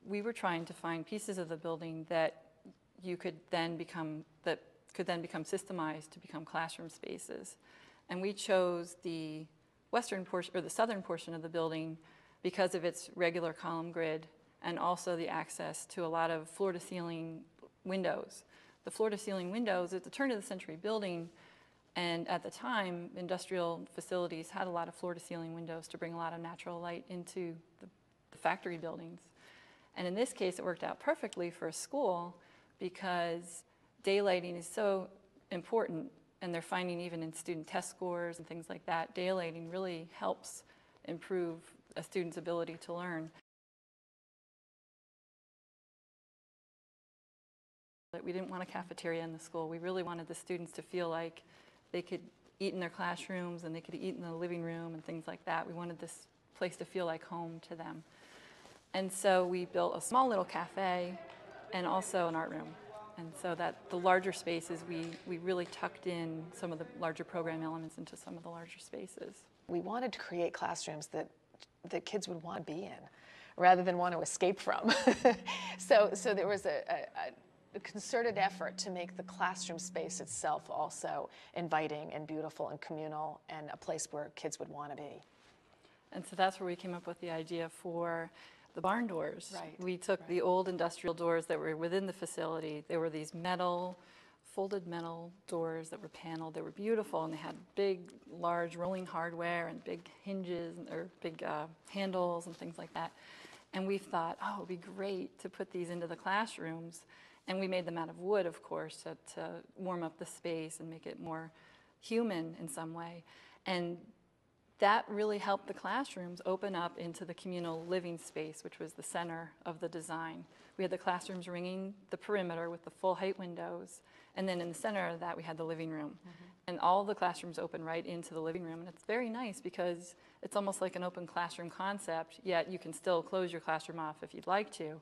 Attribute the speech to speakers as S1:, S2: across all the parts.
S1: we were trying to find pieces of the building that could then become systemized to become classroom spaces. And we chose the western portion, or the southern portion of the building, because of its regular column grid and also the access to a lot of floor-to-ceiling windows. The floor-to-ceiling windows, it's a turn-of-the-century building, and at the time, industrial facilities had a lot of floor-to-ceiling windows to bring a lot of natural light into the factory buildings. And in this case, it worked out perfectly for a school because daylighting is so important, and they're finding even in student test scores and things like that, daylighting really helps improve a student's ability to learn. We didn't want a cafeteria in the school. We really wanted the students to feel like they could eat in their classrooms and they could eat in the living room and things like that. We wanted this place to feel like home to them. And so we built a small little cafe and also an art room. And so that the larger spaces, we really tucked in some of the larger program elements into some of the larger spaces.
S2: We wanted to create classrooms that kids would want to be in rather than want to escape from. So there was a concerted effort to make the classroom space itself also inviting and beautiful and communal and a place where kids would want to be.
S1: And so that's where we came up with the idea for the barn doors.
S2: Right.
S1: We took the old industrial doors that were within the facility. They were these folded metal doors that were paneled. They were beautiful, and they had big, large rolling hardware and big hinges or big handles and things like that. And we thought, oh, it would be great to put these into the classrooms. And we made them out of wood, of course, to warm up the space and make it more human in some way. And that really helped the classrooms open up into the communal living space, which was the center of the design. We had the classrooms ringing the perimeter with the full height windows, and then in the center of that we had the living room. Mm-hmm. And all the classrooms open right into the living room, and it's very nice because it's almost like an open classroom concept, yet you can still close your classroom off if you'd like to.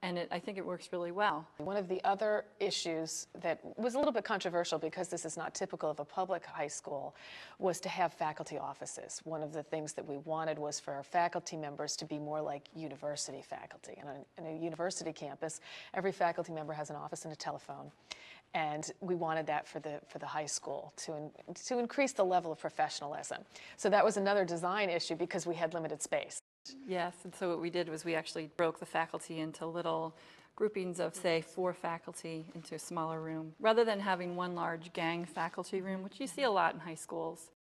S1: And I think it works really well.
S2: One of the other issues that was a little bit controversial, because this is not typical of a public high school, was to have faculty offices. One of the things that we wanted was for our faculty members to be more like university faculty. In a university campus, every faculty member has an office and a telephone. And we wanted that for the high school to increase the level of professionalism. So that was another design issue because we had limited space.
S1: Yes, and so what we did was we actually broke the faculty into little groupings of, say, 4 faculty into a smaller room, rather than having one large gang faculty room, which you see a lot in high schools.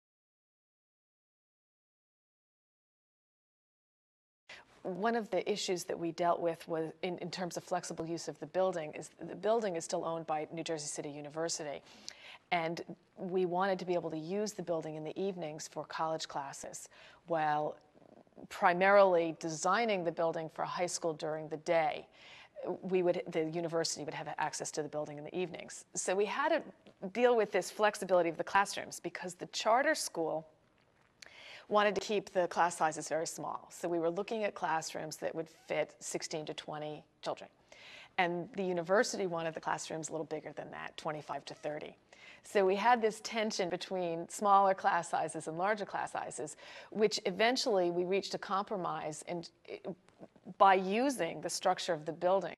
S2: One of the issues that we dealt with was in terms of flexible use of the building is the building is still owned by New Jersey City University. And we wanted to be able to use the building in the evenings for college classes, while primarily designing the building for high school during the day. The university would have access to the building in the evenings. So we had to deal with this flexibility of the classrooms because the charter school wanted to keep the class sizes very small. So we were looking at classrooms that would fit 16 to 20 children. And the university wanted the classrooms a little bigger than that, 25 to 30. So we had this tension between smaller class sizes and larger class sizes, which eventually we reached a compromise by using the structure of the building.